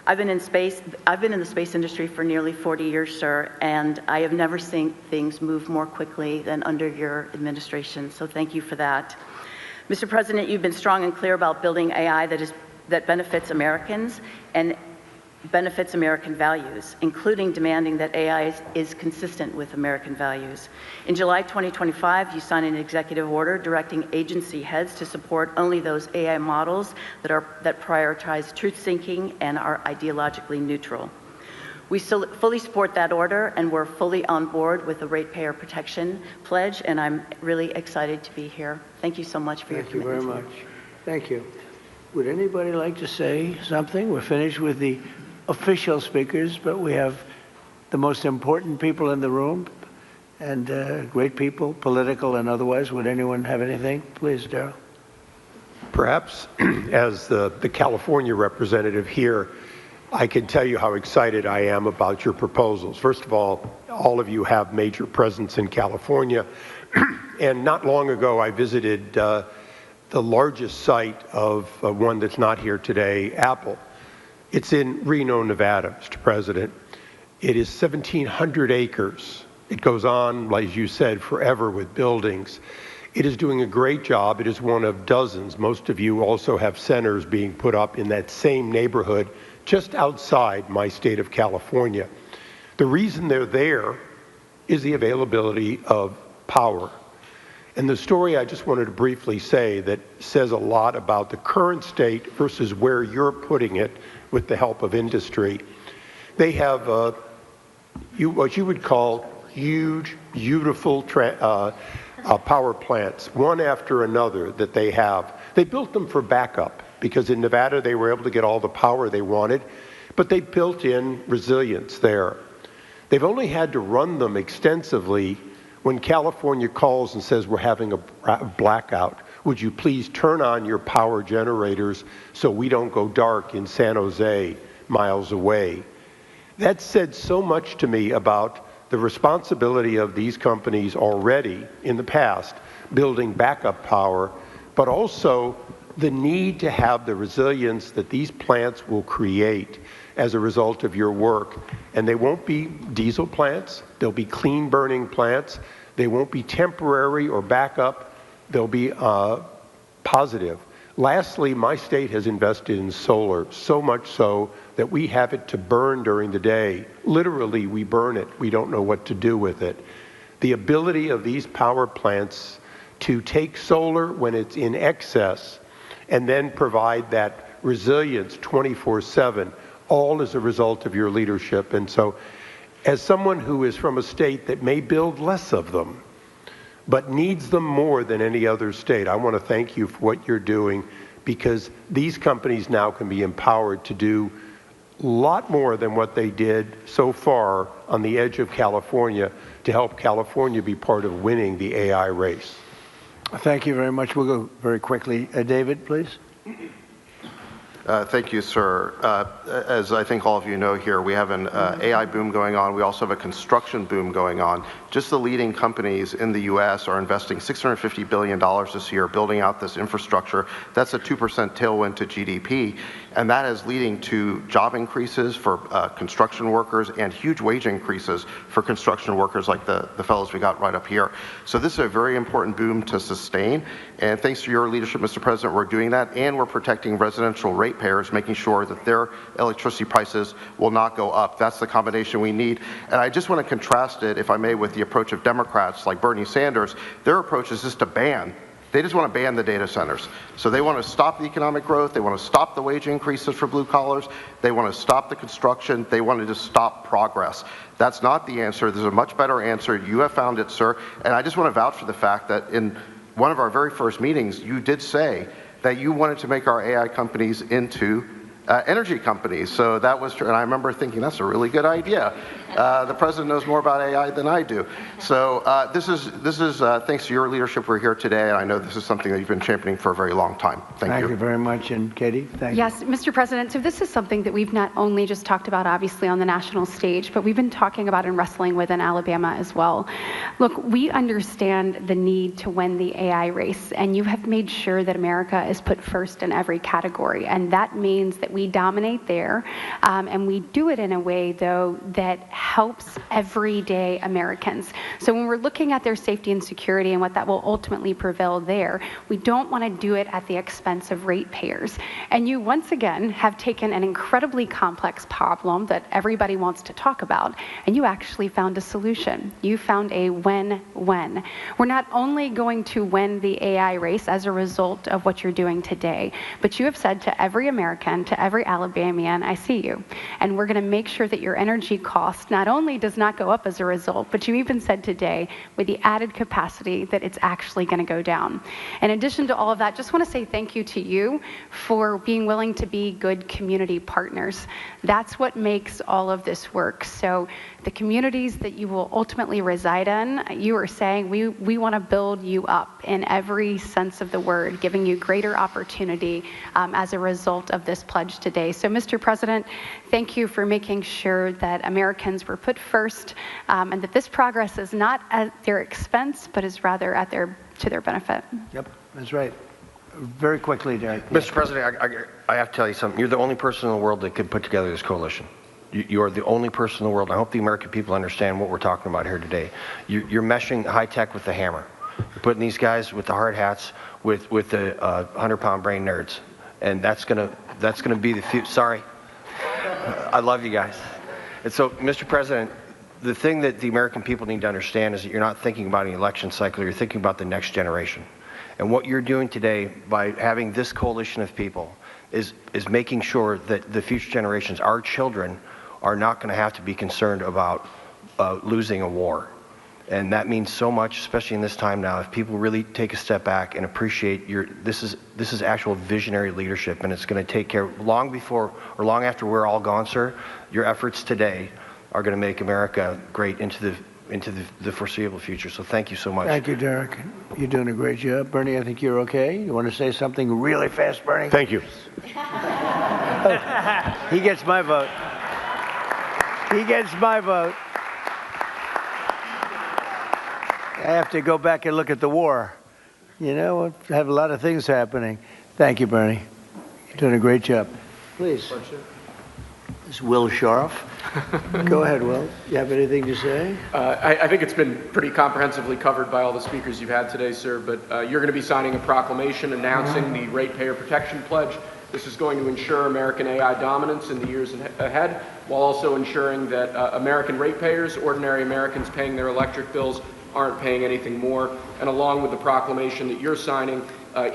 I've been in the space industry for nearly 40 years, sir, and I have never seen things move more quickly than under your administration, so thank you for that. Mr. President, you've been strong and clear about building AI that benefits Americans and benefits American values, including demanding that AI is consistent with American values. In July 2025, you signed an executive order directing agency heads to support only those AI models that prioritize truth-seeking and are ideologically neutral. We fully support that order, and we're fully on board with the Ratepayer Protection Pledge, and I'm really excited to be here. Thank you so much for your commitment. Thank you very much. Thank you. Would anybody like to say something? We're finished with the official speakers, but we have the most important people in the room, and great people, political and otherwise. Would anyone have anything? Please, Darrell. Perhaps as the California representative here, I can tell you how excited I am about your proposals. First of all of you have major presence in California. And not long ago, I visited the largest site of one that's not here today, Apple. It's in Reno, Nevada, Mr. President. It is 1,700 acres. It goes on, as you said, forever with buildings. It is doing a great job. It is one of dozens. Most of you also have centers being put up in that same neighborhood just outside my state of California. The reason they're there is the availability of power. And the story I just wanted to briefly say that says a lot about the current state versus where you're putting it with the help of industry. They have what you would call huge, beautiful power plants, one after another that they have. They built them for backup. because in Nevada they were able to get all the power they wanted, but they built in resilience there. They've only had to run them extensively when California calls and says we're having a blackout. Would you please turn on your power generators so we don't go dark in San Jose, miles away? That said so much to me about the responsibility of these companies already in the past, building backup power, but also the need to have the resilience that these plants will create as a result of your work. And they won't be diesel plants, they'll be clean burning plants, they won't be temporary or backup, they'll be positive. Lastly, my state has invested in solar, so much so that we have it to burn during the day. Literally, we burn it. We don't know what to do with it. The ability of these power plants to take solar when it's in excess and then provide that resilience 24/7, all as a result of your leadership. And so, as someone who is from a state that may build less of them, but needs them more than any other state, I want to thank you for what you're doing, because these companies now can be empowered to do a lot more than what they did so far on the edge of California to help California be part of winning the AI race. Thank you very much. We'll go very quickly. David, please. Thank you, sir. As I think all of you know here, we have an AI boom going on. We also have a construction boom going on. Just the leading companies in the U.S. are investing $650 billion this year building out this infrastructure. That's a 2% tailwind to GDP, and that is leading to job increases for construction workers and huge wage increases for construction workers like the fellows we got right up here. So this is a very important boom to sustain, and thanks to your leadership, Mr. President, we're doing that, and we're protecting residential ratepayers, making sure that their electricity prices will not go up. That's the combination we need. And I just want to contrast it, if I may, with the approach of Democrats like Bernie Sanders. Their approach is just to ban. They just want to ban the data centers. So they want to stop the economic growth. They want to stop the wage increases for blue collars. They want to stop the construction. They want to just stop progress. That's not the answer. There's a much better answer. You have found it, sir. And I just want to vouch for the fact that in one of our very first meetings, you did say that you wanted to make our AI companies into energy companies. So that was true. And I remember thinking, that's a really good idea. The president knows more about AI than I do. So this is thanks to your leadership we're here today. And I know this is something that you've been championing for a very long time. Thank you. Thank you very much. And Katie, thank you. Yes, Mr. President, so this is something that we've not only just talked about, obviously, on the national stage, but we've been talking about and wrestling with in Alabama as well. Look, we understand the need to win the AI race, and you have made sure that America is put first in every category. And that means that we dominate there, and we do it in a way, though, that helps everyday Americans. So when we're looking at their safety and security and what that will ultimately prevail there, we don't want to do it at the expense of ratepayers. And you, once again, have taken an incredibly complex problem that everybody wants to talk about, and you actually found a solution. You found a win-win. We're not only going to win the AI race as a result of what you're doing today, but you have said to every American, to every Alabamian, I see you. And we're going to make sure that your energy cost not only does not go up as a result, but you even said today, with the added capacity, that it's actually going to go down. In addition to all of that, just want to say thank you to you for being willing to be good community partners. That's what makes all of this work. So the communities that you will ultimately reside in, you are saying we want to build you up in every sense of the word, giving you greater opportunity as a result of this pledge today. So, Mr. President, thank you for making sure that Americans were put first, and that this progress is not at their expense, but is rather at to their benefit. Yep, that's right. Very quickly, Derek. Mr. President, I have to tell you something. You're the only person in the world that could put together this coalition. You are the only person in the world. I hope the American people understand what we're talking about here today. You're meshing high tech with the hammer. You're putting these guys with the hard hats with the 100-pound brain nerds, and that's gonna be the future. Sorry, I love you guys. And so, Mr. President, the thing that the American people need to understand is that you're not thinking about an election cycle. You're thinking about the next generation. And what you're doing today by having this coalition of people is making sure that the future generations, our children, are not going to have to be concerned about losing a war. And that means so much, especially in this time now. If people really take a step back and appreciate this is actual visionary leadership, and it's going to take care long before or long after we're all gone, sir. Your efforts today are going to make America great into the foreseeable future. So thank you so much. Thank you, Derek. You're doing a great job. Bernie, I think you're okay. You want to say something really fast, Bernie? Thank you. He gets my vote. He gets my vote. I have to go back and look at the war. You know, we have a lot of things happening. Thank you, Bernie. You're doing a great job. Please. This is Will Scharf. Go ahead, Will. You have anything to say? I think it's been pretty comprehensively covered by all the speakers you've had today, sir, but you're going to be signing a proclamation announcing the Ratepayer Protection Pledge. This is going to ensure American AI dominance in the years ahead, while also ensuring that American ratepayers, ordinary Americans paying their electric bills, aren't paying anything more. And along with the proclamation that you're signing,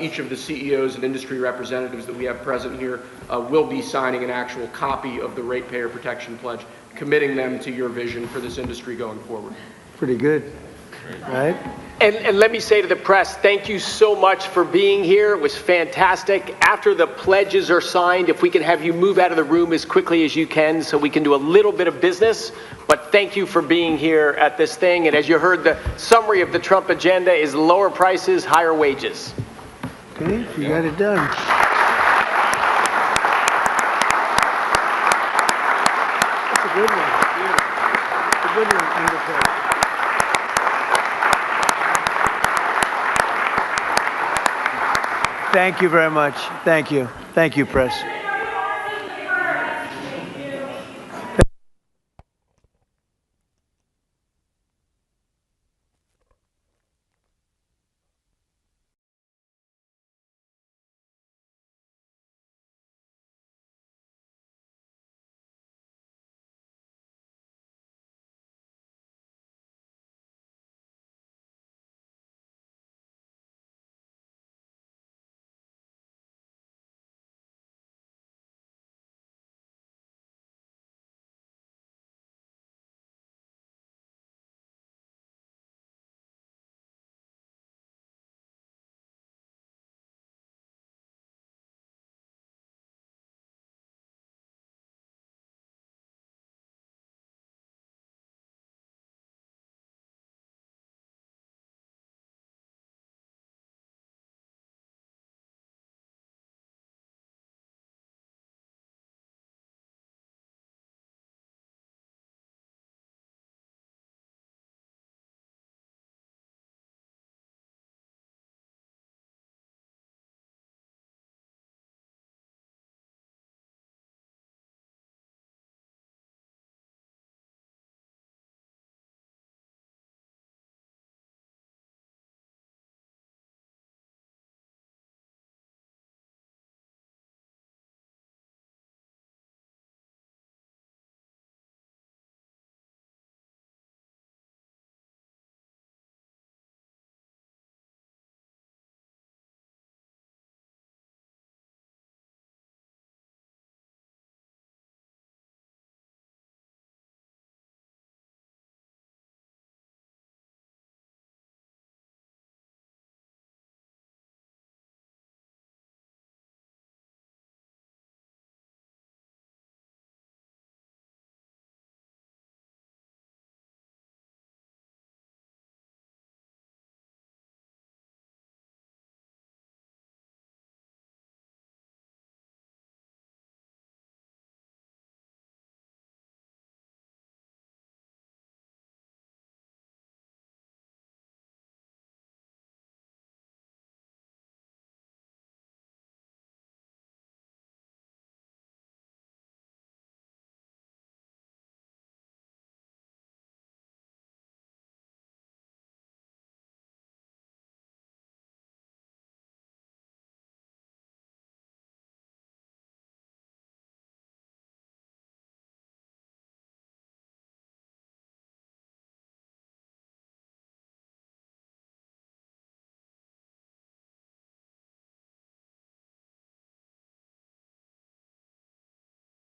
each of the CEOs and industry representatives that we have present here will be signing an actual copy of the Ratepayer Protection Pledge, committing them to your vision for this industry going forward. Pretty good, right? And let me say to the press, thank you so much for being here. It was fantastic. After the pledges are signed, if we can have you move out of the room as quickly as you can so we can do a little bit of business. But thank you for being here at this thing. And as you heard, the summary of the Trump agenda is lower prices, higher wages. Okay, you got it done. That's a good one. It's a good one, Anderson. Thank you very much. Thank you. Thank you, press.